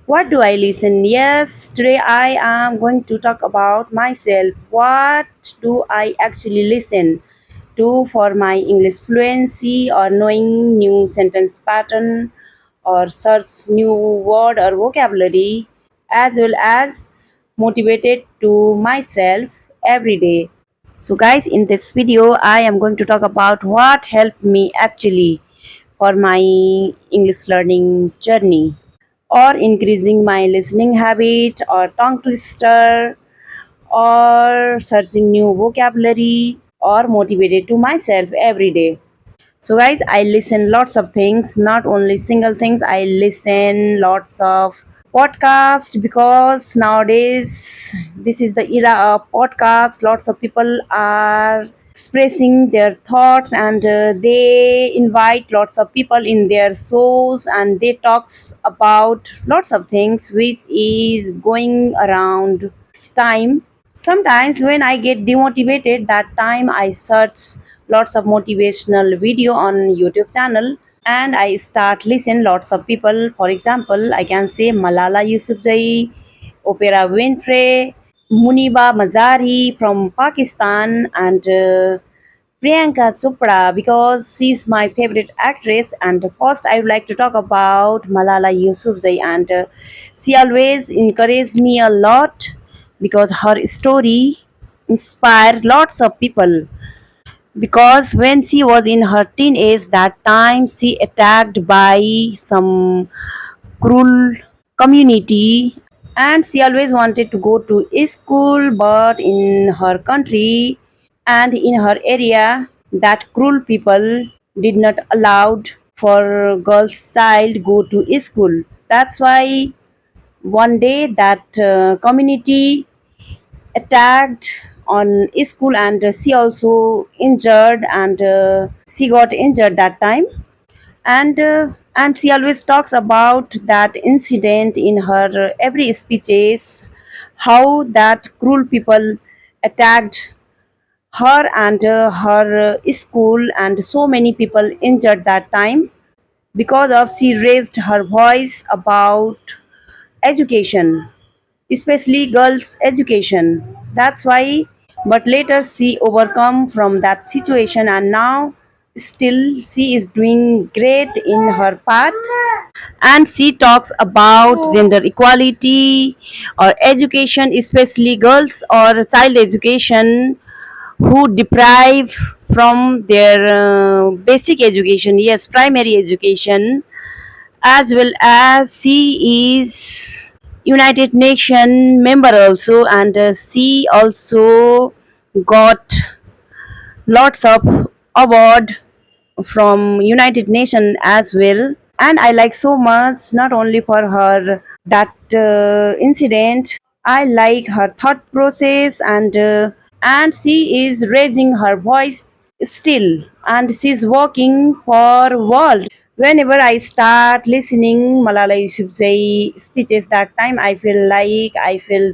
What do I listen? Yes, today I am going to talk about myself. What do I actually listen to for my English fluency or knowing new sentence pattern or search new word or vocabulary as well as motivated to myself every day. So guys, in this video I am going to talk about what helped me actually for my English learning journey or increasing my listening habit or tongue twister or searching new vocabulary or motivated to myself every day. So guys, I listen lots of things, not only single things. I listen lots of podcast because nowadays this is the era of podcast. Lots of people are expressing their thoughts and they invite lots of people in their shows and they talks about lots of things which is going around this time. Sometimes when I get demotivated, that time I search lots of motivational video on YouTube channel and I start listen lots of people. For example, I can say Malala Yousafzai, Oprah Winfrey, Muniba Mazari from Pakistan, and Priyanka Chopra because she's my favorite actress. And first, I would like to talk about Malala Yousafzai, and she always encouraged me a lot because her story inspired lots of people. Because when she was in her teenage, that time she attacked by some cruel community and she always wanted to go to school, but in her country and in her area that cruel people did not allowed for girls child go to school. That's why one day that community attacked on school and she also injured and she got injured that time and she always talks about that incident in her every speeches, how that cruel people attacked her and her school and so many people injured that time because of she raised her voice about education, especially girls education. That's why, but later she overcome from that situation and now still she is doing great in her path and she talks about gender equality or education, especially girls or child education who deprive from their basic education, yes, primary education, as well as she is United Nation member also, and she also got lots of award from United Nation as well. And I like so much not only for her that incident. I like her thought process and she is raising her voice still and she's working for world. Whenever I start listening Malala Yousafzai speeches, that time I feel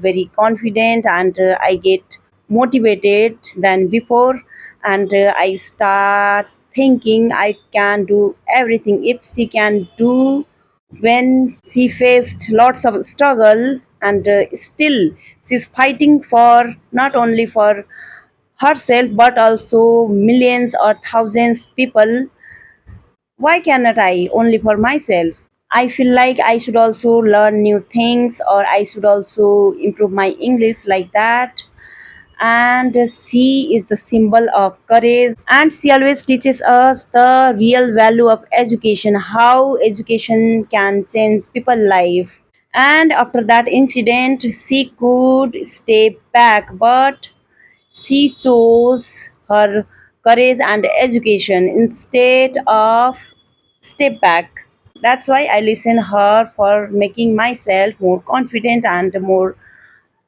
very confident and I get motivated than before, and I start thinking I can do everything if she can do when she faced lots of struggle and still she's fighting for not only for herself but also millions or thousands people. Why cannot I only for myself? I feel like I should also learn new things or I should also improve my English like that. And she is the symbol of courage and she always teaches us the real value of education, how education can change people's life. And after that incident she could stay back, but she chose her courage and education instead of step back. That's why I listen her for making myself more confident and more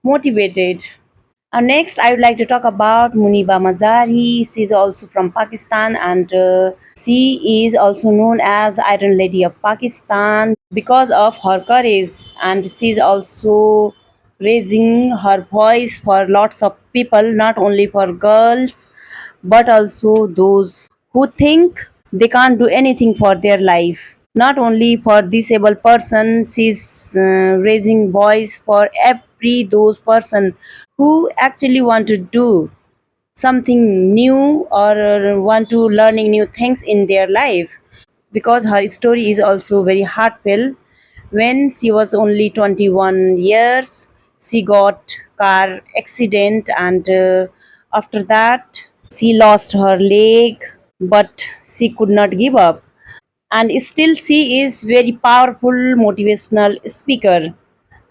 motivated. Next, I would like to talk about Muniba Mazari. She is also from Pakistan and she is also known as Iron Lady of Pakistan because of her courage. And she is also raising her voice for lots of people, not only for girls, but also those who think they can't do anything for their life. not only for disabled person. She's raising voice for every those person who actually want to do something new or want to learning new things in their life, because her story is also very heartfelt. When she was only 21 years, she got car accident, and after that she lost her leg, but she could not give up, and still she is very powerful motivational speaker.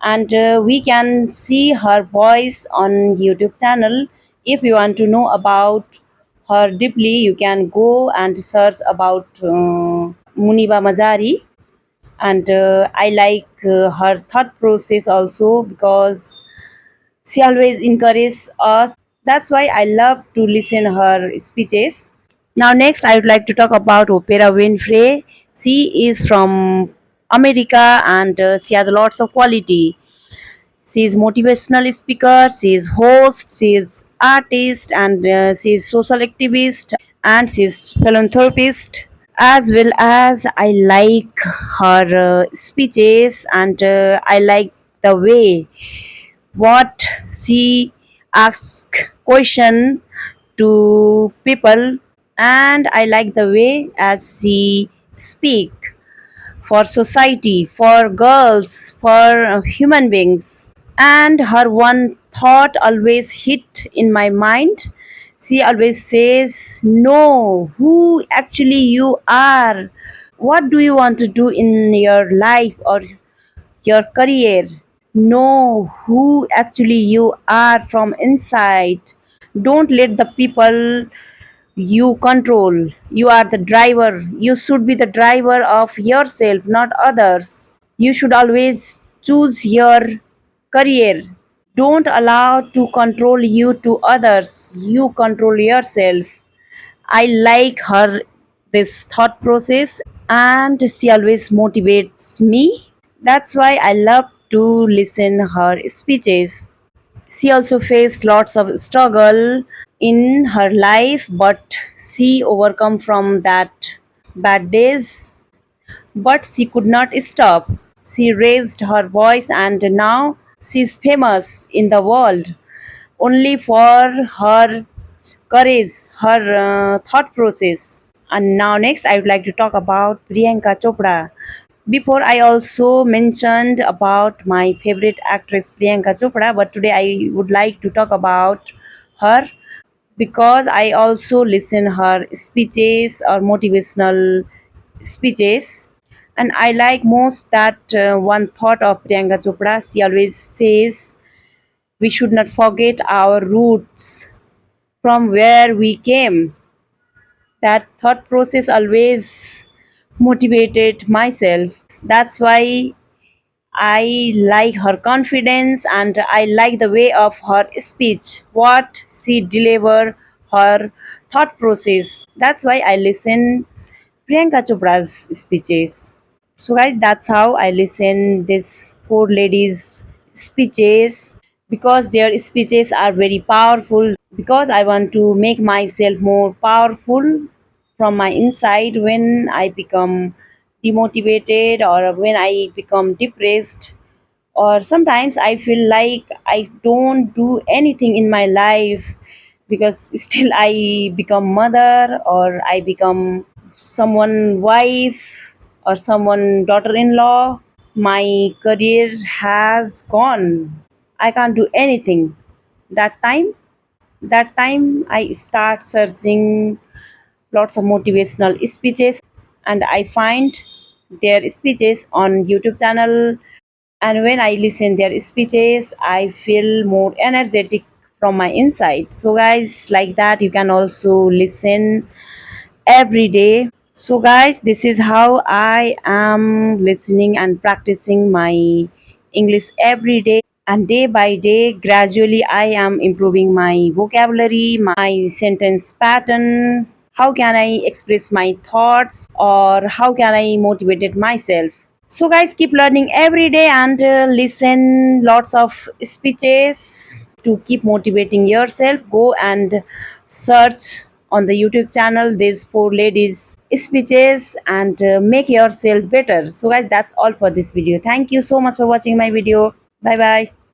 And we can see her voice on YouTube channel. If you want to know about her deeply, you can go and search about Muniba Mazari. And I like her thought process also, because she always encourages us. That's why I love to listen her speeches. Now, next, I would like to talk about Oprah Winfrey. She is from America, and she has lots of quality. She is motivational speaker, she is host, she is artist, and she is social activist, and she is philanthropist. As well as I like her speeches, and I like the way what she asks question to people, and I like the way as she speak for society, for girls, for human beings. And her one thought always hit in my mind. She always says, know who actually you are. What do you want to do in your life or your career? Know who actually you are from inside. Don't let the people you control. You are the driver. You should be the driver of yourself, not others. You should always choose your career. Don't allow to control you to others. You control yourself. I like her this thought process, and she always motivates me. That's why I love to listen her speeches. She also faced lots of struggle in her life, but she overcome from that bad days. But she could not stop. She raised her voice, and now she's famous in the world only for her courage, her thought process. And now, next, I would like to talk about Priyanka Chopra. Before, I also mentioned about my favorite actress Priyanka Chopra, but today I would like to talk about her, because I also listen her speeches or motivational speeches, and I like most that one thought of Priyanka Chopra. She always says we should not forget our roots from where we came. That thought process always motivated myself. That's why I like her confidence, and I like the way of her speech, what she deliver, her thought process. That's why I listen Priyanka Chopra's speeches. So guys, that's how I listen this four ladies speeches, because their speeches are very powerful, because I want to make myself more powerful from my inside when I become demotivated or when I become depressed, or sometimes I feel like I don't do anything in my life, because still I become mother, or I become someone wife, or someone daughter-in-law. My career has gone, I can't do anything. That time that time I start searching lots of motivational speeches, and I find their speeches on YouTube channel. And when I listen their speeches, I feel more energetic from my inside. So guys, like that you can also listen every day. So guys, this is how I am listening and practicing my English every day, and day by day gradually I am improving my vocabulary, my sentence pattern, how can I express my thoughts, or how can I motivate myself. So guys, keep learning every day, and listen lots of speeches to keep motivating yourself. Go and search on the YouTube channel these four ladies speeches and make yourself better. So guys, that's all for this video. Thank you so much for watching my video. Bye bye.